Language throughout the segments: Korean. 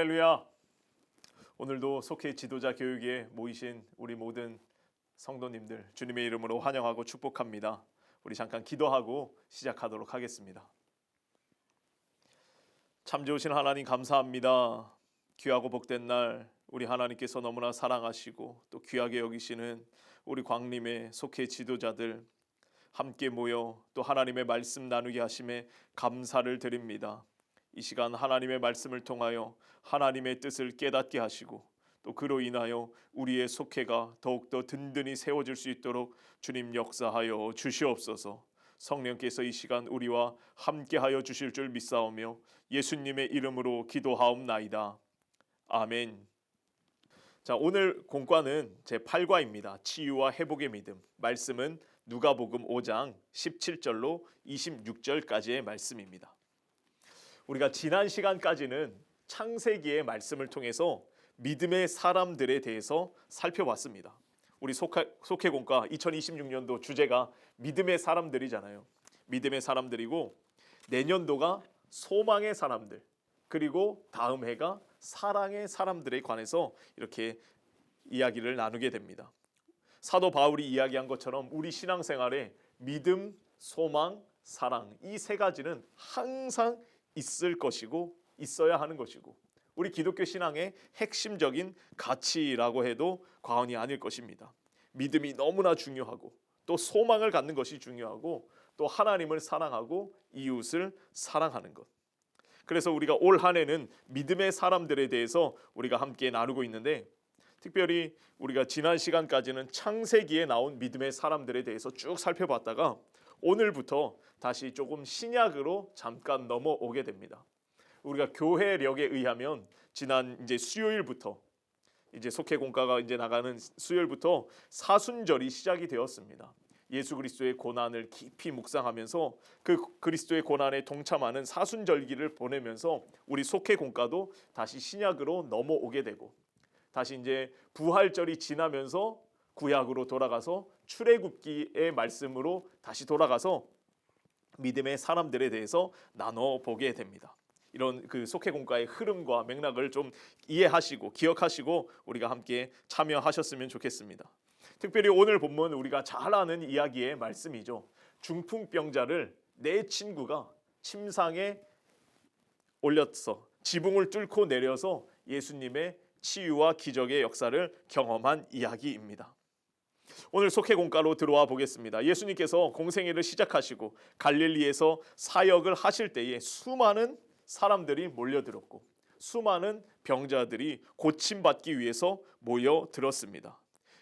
할렐루야. 오늘도 속회 지도자 교육에 모이신 우리 모든 성도님들 주님의 이름으로 환영하고 축복합니다. 우리 잠깐 기도하고 시작하도록 하겠습니다. 참 좋으신 하나님 감사합니다. 귀하고 복된 날 우리 하나님께서 너무나 사랑하시고 또 귀하게 여기시는 우리 광림의 속회 지도자들 함께 모여 또 하나님의 말씀 나누게 하심에 감사를 드립니다. 이 시간 하나님의 말씀을 통하여 하나님의 뜻을 깨닫게 하시고 또 그로 인하여 우리의 속회가 더욱더 든든히 세워질 수 있도록 주님 역사하여 주시옵소서. 성령께서 이 시간 우리와 함께하여 주실 줄 믿사오며 예수님의 이름으로 기도하옵나이다. 아멘. 자, 오늘 공과는 제8과입니다. 치유와 회복의 믿음. 말씀은 누가복음 5장 17절로 26절까지의 말씀입니다. 우리가 지난 시간까지는 창세기의 말씀을 통해서 믿음의 사람들에 대해서 살펴봤습니다. 우리 속회공과 2026년도 주제가 믿음의 사람들이잖아요. 믿음의 사람들이고 내년도가 소망의 사람들, 그리고 다음 해가 사랑의 사람들에 관해서 이렇게 이야기를 나누게 됩니다. 사도 바울이 이야기한 것처럼 우리 신앙생활에 믿음, 소망, 사랑 이 세 가지는 항상 있을 것이고 있어야 하는 것이고 우리 기독교 신앙의 핵심적인 가치라고 해도 과언이 아닐 것입니다. 믿음이 너무나 중요하고 또 소망을 갖는 것이 중요하고 또 하나님을 사랑하고 이웃을 사랑하는 것. 그래서 우리가 올 한 해는 믿음의 사람들에 대해서 우리가 함께 나누고 있는데 특별히 우리가 지난 시간까지는 창세기에 나온 믿음의 사람들에 대해서 쭉 살펴봤다가 오늘부터 다시 조금 신약으로 잠깐 넘어오게 됩니다. 우리가 교회력에 의하면 지난 수요일부터 속회 공과가 나가는 수요일부터 사순절이 시작이 되었습니다. 예수 그리스도의 고난을 깊이 묵상하면서 그 그리스도의 고난에 동참하는 사순절기를 보내면서 우리 속회 공과도 다시 신약으로 넘어오게 되고 다시 부활절이 지나면서 구약으로 돌아가서 출애굽기의 말씀으로 다시 돌아가서 믿음의 사람들에 대해서 나눠보게 됩니다. 이런 그 속회공과의 흐름과 맥락을 좀 이해하시고 기억하시고 우리가 함께 참여하셨으면 좋겠습니다. 특별히 오늘 본문 우리가 잘 아는 이야기의 말씀이죠. 중풍병자를 내 친구가 침상에 올려서 지붕을 뚫고 내려서 예수님의 치유와 기적의 역사를 경험한 이야기입니다. 오늘 속회공과로 들어와 보겠습니다. 예수님께서 공생애를 시작하시고 갈릴리에서 사역을 하실 때에 수많은 사람들이 몰려들었고 수많은 병자들이 고침받기 위해서 모여들었습니다.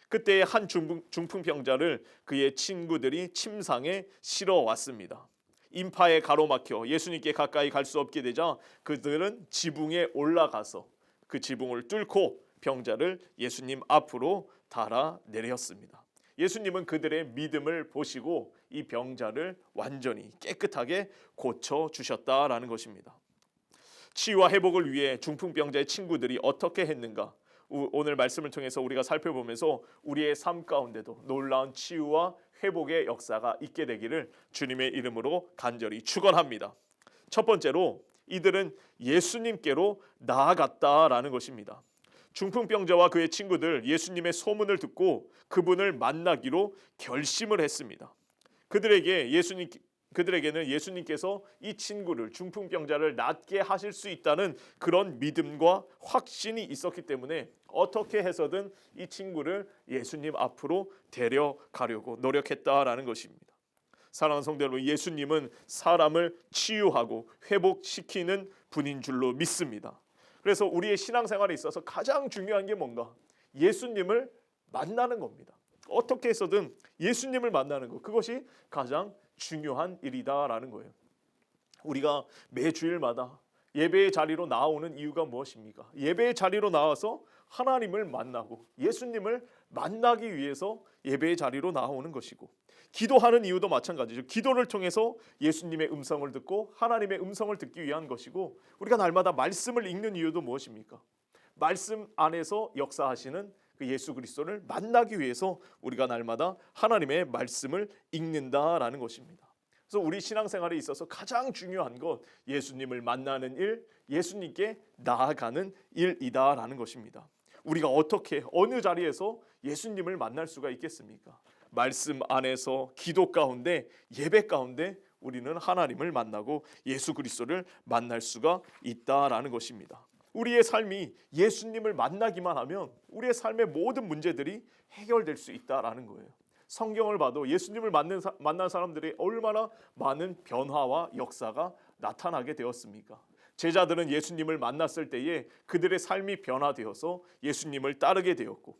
그때 한 중풍병자를 그의 친구들이 침상에 실어왔습니다. 인파에 가로막혀 예수님께 가까이 갈 수 없게 되자 그들은 지붕에 올라가서 그 지붕을 뚫고 병자를 예수님 앞으로 달아내렸습니다. 예수님은 그들의 믿음을 보시고 이 병자를 완전히 깨끗하게 고쳐주셨다라는 것입니다. 치유와 회복을 위해 중풍병자의 친구들이 어떻게 했는가? 오늘 말씀을 통해서 우리가 살펴보면서 우리의 삶 가운데도 놀라운 치유와 회복의 역사가 있게 되기를 주님의 이름으로 간절히 축원합니다. 첫 번째로 이들은 예수님께로 나아갔다라는 것입니다. 중풍병자와 그의 친구들 예수님의 소문을 듣고 그분을 만나기로 결심을 했습니다. 그들에게는 예수님께서 이 친구를 중풍병자를 낫게 하실 수 있다는 그런 믿음과 확신이 있었기 때문에 어떻게 해서든 이 친구를 예수님 앞으로 데려가려고 노력했다라는 것입니다. 사랑하는 성도 여러분, 예수님은 사람을 치유하고 회복시키는 분인 줄로 믿습니다. 그래서 우리의 신앙생활에 있어서 가장 중요한 게 뭔가? 예수님을 만나는 겁니다. 어떻게 해서든 예수님을 만나는 것, 그것이 가장 중요한 일이다라는 거예요. 우리가 매 주일마다 예배의 자리로 나오는 이유가 무엇입니까? 예배의 자리로 나와서 하나님을 만나고 예수님을 만나기 위해서 예배의 자리로 나오는 것이고 기도하는 이유도 마찬가지죠. 기도를 통해서 예수님의 음성을 듣고 하나님의 음성을 듣기 위한 것이고 우리가 날마다 말씀을 읽는 이유도 무엇입니까? 말씀 안에서 역사하시는 그 예수 그리스도를 만나기 위해서 우리가 날마다 하나님의 말씀을 읽는다라는 것입니다. 그래서 우리 신앙생활에 있어서 가장 중요한 것, 예수님을 만나는 일, 예수님께 나아가는 일이다라는 것입니다. 우리가 어떻게 어느 자리에서 예수님을 만날 수가 있겠습니까? 말씀 안에서, 기도 가운데, 예배 가운데 우리는 하나님을 만나고 예수 그리스도를 만날 수가 있다라는 것입니다. 우리의 삶이 예수님을 만나기만 하면 우리의 삶의 모든 문제들이 해결될 수 있다라는 거예요. 성경을 봐도 예수님을 만난 사람들이 얼마나 많은 변화와 역사가 나타나게 되었습니까? 제자들은 예수님을 만났을 때에 그들의 삶이 변화되어서 예수님을 따르게 되었고,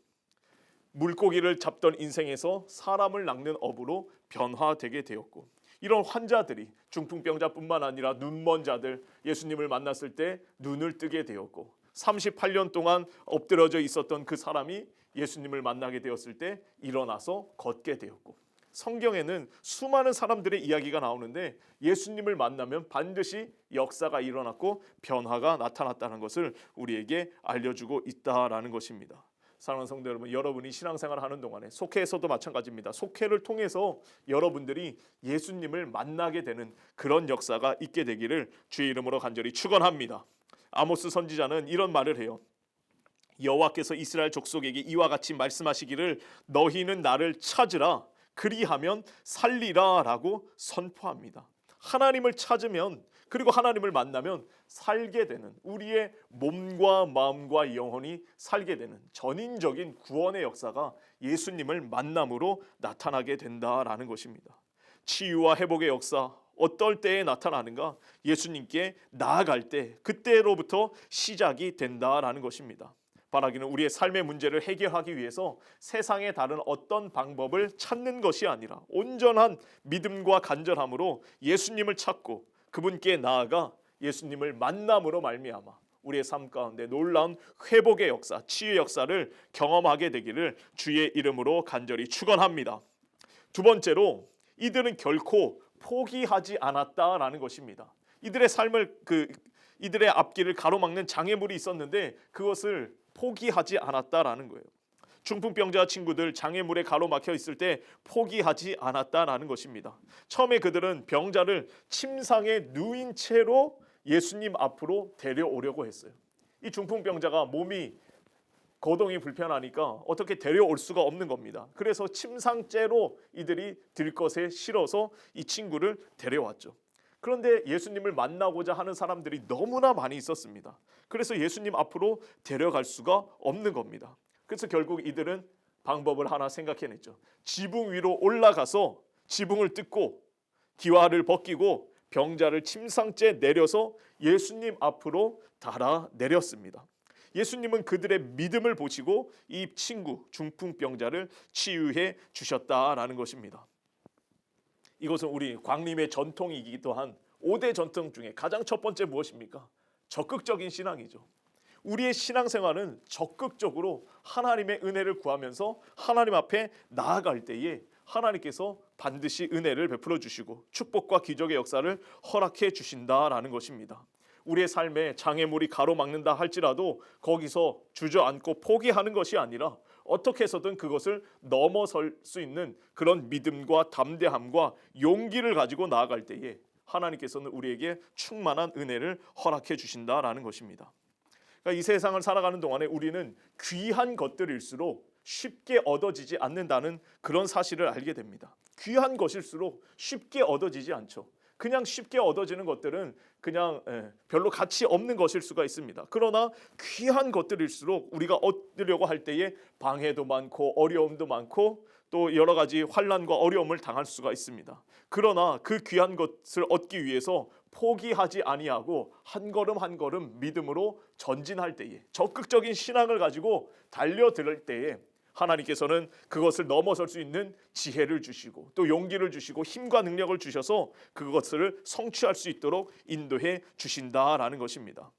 물고기를 잡던 인생에서 사람을 낚는 어부로 변화되게 되었고, 이런 환자들이, 중풍병자뿐만 아니라 눈먼 자들, 예수님을 만났을 때 눈을 뜨게 되었고, 38년 동안 엎드러져 있었던 그 사람이 예수님을 만나게 되었을 때 일어나서 걷게 되었고, 성경에는 수많은 사람들의 이야기가 나오는데 예수님을 만나면 반드시 역사가 일어났고 변화가 나타났다는 것을 우리에게 알려주고 있다라는 것입니다. 사랑하는 성도 여러분, 여러분이 신앙생활을 하는 동안에, 속회에서도 마찬가지입니다. 속회를 통해서 여러분들이 예수님을 만나게 되는 그런 역사가 있게 되기를 주의 이름으로 간절히 축원합니다. 아모스 선지자는 이런 말을 해요. 여호와께서 이스라엘 족속에게 이와 같이 말씀하시기를 너희는 나를 찾으라 그리하면 살리라 라고 선포합니다. 하나님을 찾으면, 그리고 하나님을 만나면 살게 되는, 우리의 몸과 마음과 영혼이 살게 되는 전인적인 구원의 역사가 예수님을 만남으로 나타나게 된다라는 것입니다. 치유와 회복의 역사 어떨 때에 나타나는가? 예수님께 나아갈 때, 그때로부터 시작이 된다라는 것입니다. 바라기는 우리의 삶의 문제를 해결하기 위해서 세상의 다른 어떤 방법을 찾는 것이 아니라 온전한 믿음과 간절함으로 예수님을 찾고 그분께 나아가 예수님을 만남으로 말미암아 우리의 삶 가운데 놀라운 회복의 역사, 치유의 역사를 경험하게 되기를 주의 이름으로 간절히 축원합니다. 두 번째로, 이들은 결코 포기하지 않았다라는 것입니다. 이들의 삶을, 이들의 앞길을 가로막는 장애물이 있었는데 그것을 포기하지 않았다라는 거예요. 중풍병자 친구들 장애물에 가로막혀 있을 때 포기하지 않았다라는 것입니다. 처음에 그들은 병자를 침상에 누인 채로 예수님 앞으로 데려오려고 했어요. 이 중풍병자가 몸이 거동이 불편하니까 어떻게 데려올 수가 없는 겁니다. 그래서 침상째로 이들이 들것에 실어서 이 친구를 데려왔죠. 그런데 예수님을 만나고자 하는 사람들이 너무나 많이 있었습니다. 그래서 예수님 앞으로 데려갈 수가 없는 겁니다. 그래서 결국 이들은 방법을 하나 생각해냈죠. 지붕 위로 올라가서 지붕을 뜯고 기와를 벗기고 병자를 침상째 내려서 예수님 앞으로 달아 내렸습니다. 예수님은 그들의 믿음을 보시고 이 친구 중풍병자를 치유해 주셨다라는 것입니다. 이것은 우리 광림의 전통이기도 한 5대 전통 중에 가장 첫 번째 무엇입니까? 적극적인 신앙이죠. 우리의 신앙생활은 적극적으로 하나님의 은혜를 구하면서 하나님 앞에 나아갈 때에 하나님께서 반드시 은혜를 베풀어 주시고 축복과 기적의 역사를 허락해 주신다라는 것입니다. 우리의 삶에 장애물이 가로막는다 할지라도 거기서 주저앉고 포기하는 것이 아니라 어떻게 해서든 그것을 넘어설 수 있는 그런 믿음과 담대함과 용기를 가지고 나아갈 때에 하나님께서는 우리에게 충만한 은혜를 허락해 주신다라는 것입니다. 그러니까 이 세상을 살아가는 동안에 우리는 귀한 것들일수록 쉽게 얻어지지 않는다는 그런 사실을 알게 됩니다. 귀한 것일수록 쉽게 얻어지지 않죠. 그냥 쉽게 얻어지는 것들은 그냥 별로 가치 없는 것일 수가 있습니다. 그러나 귀한 것들일수록 우리가 얻으려고 할 때에 방해도 많고 어려움도 많고 또 여러 가지 환난과 어려움을 당할 수가 있습니다. 그러나 그 귀한 것을 얻기 위해서 포기하지 아니하고 한 걸음 한 걸음 믿음으로 전진할 때에, 적극적인 신앙을 가지고 달려들 때에 하나님께서는 그것을 넘어설 수 있는 지혜를 주시고 또 용기를 주시고 힘과 능력을 주셔서 그것을 성취할 수 있도록 인도해 주신다라는 것입니다.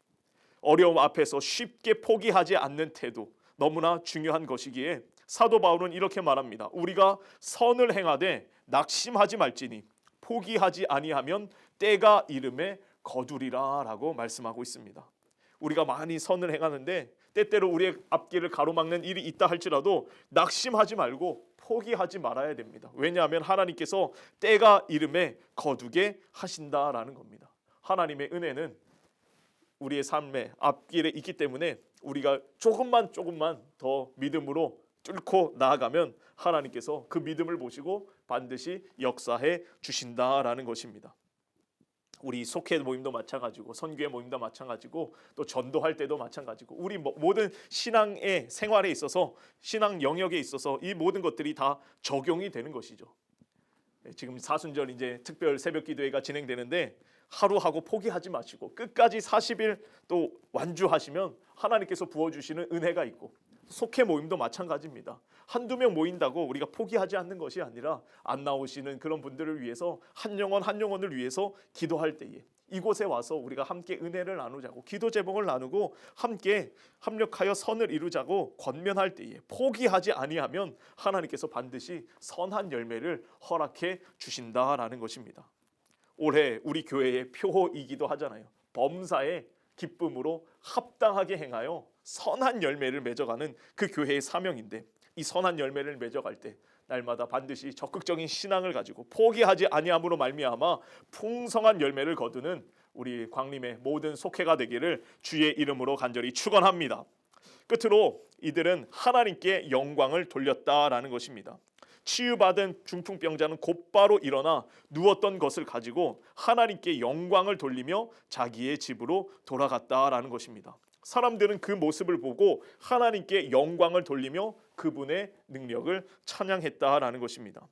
어려움 앞에서 쉽게 포기하지 않는 태도, 너무나 중요한 것이기에 사도 바울은 이렇게 말합니다. 우리가 선을 행하되 낙심하지 말지니 포기하지 아니하면 때가 이름에 거두리라 라고 말씀하고 있습니다. 우리가 많이 선을 행하는데 때때로 우리의 앞길을 가로막는 일이 있다 할지라도 낙심하지 말고 포기하지 말아야 됩니다. 왜냐하면 하나님께서 때가 이름에 거두게 하신다라는 겁니다. 하나님의 은혜는 우리의 삶의 앞길에 있기 때문에 우리가 조금만 더 믿음으로 뚫고 나아가면 하나님께서 그 믿음을 보시고 반드시 역사해 주신다라는 것입니다. 우리 속회 모임도 마찬가지고 선교회 모임도 마찬가지고 또 전도할 때도 마찬가지고 우리 모든 신앙의 생활에 있어서 신앙 영역에 있어서 이 모든 것들이 다 적용이 되는 것이죠. 지금 사순절 이제 특별 새벽 기도회가 진행되는데 하루 하고 포기하지 마시고 끝까지 40일 또 완주하시면 하나님께서 부어주시는 은혜가 있고 속회 모임도 마찬가지입니다. 한두 명 모인다고 우리가 포기하지 않는 것이 아니라 안 나오시는 그런 분들을 위해서 한 영혼을 위해서 기도할 때에 이곳에 와서 우리가 함께 은혜를 나누자고 기도 제목을 나누고 함께 합력하여 선을 이루자고 권면할 때에 포기하지 아니하면 하나님께서 반드시 선한 열매를 허락해 주신다라는 것입니다. 올해 우리 교회의 표이기도 하잖아요. 범사에 기쁨으로 합당하게 행하여 선한 열매를 맺어가는 그 교회의 사명인데 이 선한 열매를 맺어갈 때 날마다 반드시 적극적인 신앙을 가지고 포기하지 아니함으로 말미암아 풍성한 열매를 거두는 우리 광림의 모든 속회가 되기를 주의 이름으로 간절히 축원합니다. 끝으로 이들은 하나님께 영광을 돌렸다라는 것입니다. 치유받은 중풍병자는 곧바로 일어나 누웠던 것을 가지고 하나님께 영광을 돌리며 자기의 집으로 돌아갔다라는 것입니다. 사람들은 그 모습을 보고 하나님께 영광을 돌리며 그분의 능력을 찬양했다라는 것입니다.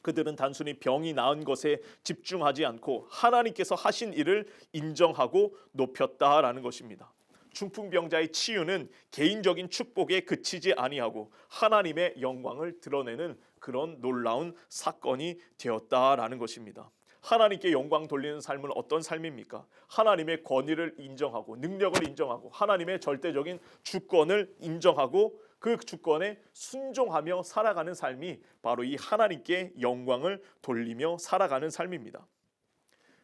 그들은 단순히 병이 나은 것에 집중하지 않고 하나님께서 하신 일을 인정하고 높였다라는 것입니다. 중풍병자의 치유는 개인적인 축복에 그치지 아니하고 하나님의 영광을 드러내는 그런 놀라운 사건이 되었다라는 것입니다. 하나님께 영광 돌리는 삶은 어떤 삶입니까? 하나님의 권위를 인정하고 능력을 인정하고 하나님의 절대적인 주권을 인정하고 그 주권에 순종하며 살아가는 삶이 바로 이 하나님께 영광을 돌리며 살아가는 삶입니다.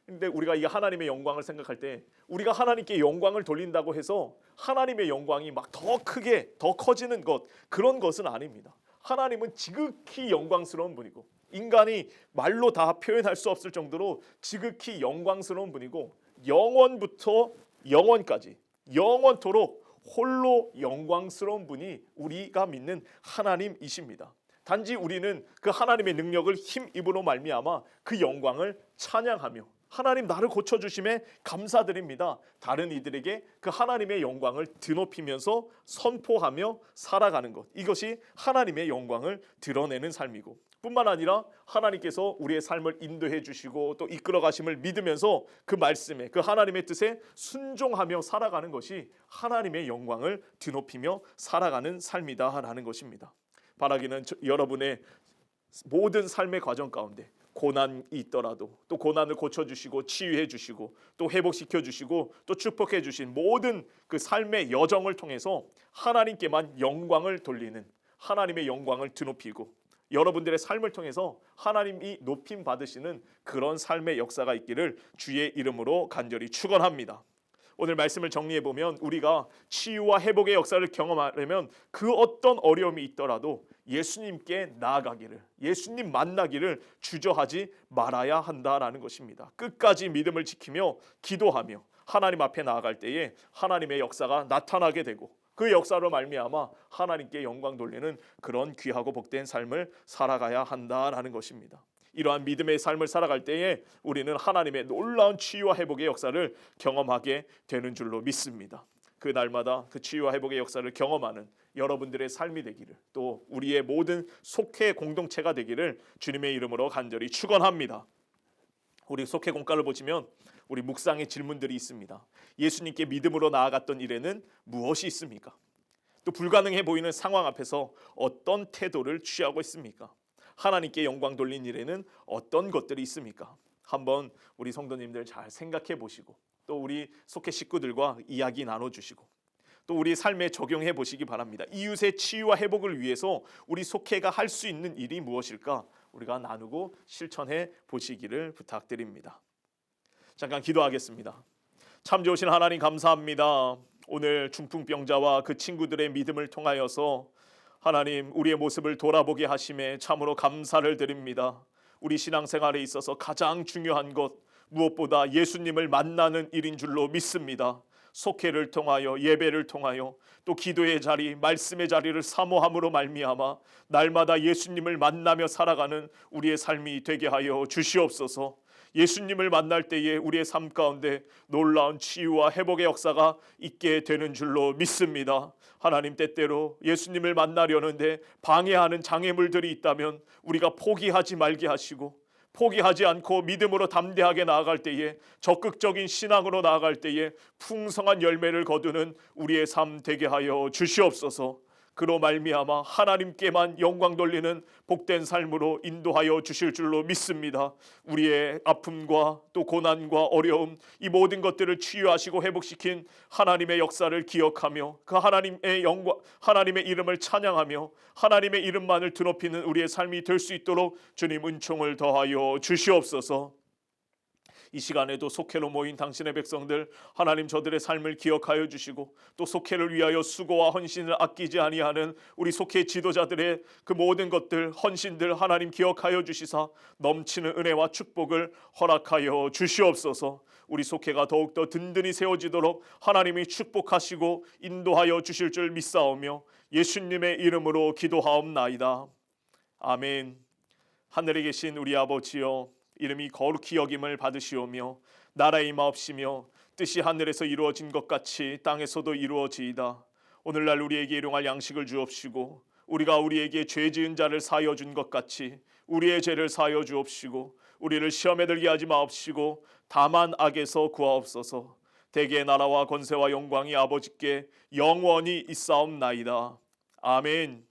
근데 우리가 이 하나님의 영광을 생각할 때 우리가 하나님께 영광을 돌린다고 해서 하나님의 영광이 막 더 크게 더 커지는 것 그런 것은 아닙니다. 하나님은 지극히 영광스러운 분이고 인간이 말로 다 표현할 수 없을 정도로 지극히 영광스러운 분이고 영원부터 영원까지 영원토록 홀로 영광스러운 분이 우리가 믿는 하나님이십니다. 단지 우리는 그 하나님의 능력을 힘입으로 말미암아 그 영광을 찬양하며 하나님 나를 고쳐주심에 감사드립니다. 다른 이들에게 그 하나님의 영광을 드높이면서 선포하며 살아가는 것 이것이 하나님의 영광을 드러내는 삶이고 뿐만 아니라 하나님께서 우리의 삶을 인도해 주시고 또 이끌어 가심을 믿으면서 그 말씀에 그 하나님의 뜻에 순종하며 살아가는 것이 하나님의 영광을 드높이며 살아가는 삶이다라는 것입니다. 바라기는 여러분의 모든 삶의 과정 가운데 고난이 있더라도 또 고난을 고쳐주시고 치유해 주시고 또 회복시켜 주시고 또 축복해 주신 모든 그 삶의 여정을 통해서 하나님께만 영광을 돌리는 하나님의 영광을 드높이고 여러분들의 삶을 통해서 하나님이 높임 받으시는 그런 삶의 역사가 있기를 주의 이름으로 간절히 축원합니다. 오늘 말씀을 정리해 보면 우리가 치유와 회복의 역사를 경험하려면 그 어떤 어려움이 있더라도 예수님께 나아가기를 예수님 만나기를 주저하지 말아야 한다라는 것입니다. 끝까지 믿음을 지키며 기도하며 하나님 앞에 나아갈 때에 하나님의 역사가 나타나게 되고 그 역사로 말미암아 하나님께 영광 돌리는 그런 귀하고 복된 삶을 살아가야 한다라는 것입니다. 이러한 믿음의 삶을 살아갈 때에 우리는 하나님의 놀라운 치유와 회복의 역사를 경험하게 되는 줄로 믿습니다. 그 날마다 그 치유와 회복의 역사를 경험하는 여러분들의 삶이 되기를 또 우리의 모든 속회 공동체가 되기를 주님의 이름으로 간절히 축원합니다. 우리 속회 공과를 보시면 우리 묵상의 질문들이 있습니다. 예수님께 믿음으로 나아갔던 일에는 무엇이 있습니까? 또 불가능해 보이는 상황 앞에서 어떤 태도를 취하고 있습니까? 하나님께 영광 돌린 일에는 어떤 것들이 있습니까? 한번 우리 성도님들 잘 생각해 보시고 또 우리 속회 식구들과 이야기 나눠주시고 또 우리 삶에 적용해 보시기 바랍니다. 이웃의 치유와 회복을 위해서 우리 속회가 할 수 있는 일이 무엇일까? 우리가 나누고 실천해 보시기를 부탁드립니다. 잠깐 기도하겠습니다. 참 좋으신 하나님 감사합니다. 오늘 중풍병자와 그 친구들의 믿음을 통하여서 하나님 우리의 모습을 돌아보게 하심에 참으로 감사를 드립니다. 우리 신앙생활에 있어서 가장 중요한 것 무엇보다 예수님을 만나는 일인 줄로 믿습니다. 속회를 통하여 예배를 통하여 또 기도의 자리, 말씀의 자리를 사모함으로 말미암아 날마다 예수님을 만나며 살아가는 우리의 삶이 되게 하여 주시옵소서. 예수님을 만날 때에 우리의 삶 가운데 놀라운 치유와 회복의 역사가 있게 되는 줄로 믿습니다. 하나님, 때때로 예수님을 만나려는데 방해하는 장애물들이 있다면 우리가 포기하지 말게 하시고 포기하지 않고 믿음으로 담대하게 나아갈 때에, 적극적인 신앙으로 나아갈 때에 풍성한 열매를 거두는 우리의 삶 되게 하여 주시옵소서. 그로 말미암아 하나님께만 영광 돌리는 복된 삶으로 인도하여 주실 줄로 믿습니다. 우리의 아픔과 또 고난과 어려움, 이 모든 것들을 치유하시고 회복시킨 하나님의 역사를 기억하며 그 하나님의 영광, 하나님의 이름을 찬양하며 하나님의 이름만을 드높이는 우리의 삶이 될 수 있도록 주님 은총을 더하여 주시옵소서. 이 시간에도 속회로 모인 당신의 백성들, 하나님 저들의 삶을 기억하여 주시고 또 속회를 위하여 수고와 헌신을 아끼지 아니하는 우리 속회 지도자들의 그 모든 것들, 헌신들 하나님 기억하여 주시사 넘치는 은혜와 축복을 허락하여 주시옵소서. 우리 속회가 더욱더 든든히 세워지도록 하나님이 축복하시고 인도하여 주실 줄 믿사오며 예수님의 이름으로 기도하옵나이다. 아멘. 하늘에 계신 우리 아버지여, 이름이 거룩히 여김을 받으시오며 나라의 임하옵시며 뜻이 하늘에서 이루어진 것 같이 땅에서도 이루어지이다. 오늘날 우리에게 일용할 양식을 주옵시고 우리가 우리에게 죄 지은 자를 사하여 준 것 같이 우리의 죄를 사하여 주옵시고 우리를 시험에 들게 하지 마옵시고 다만 악에서 구하옵소서. 대개의 나라와 권세와 영광이 아버지께 영원히 있사옵나이다. 아멘.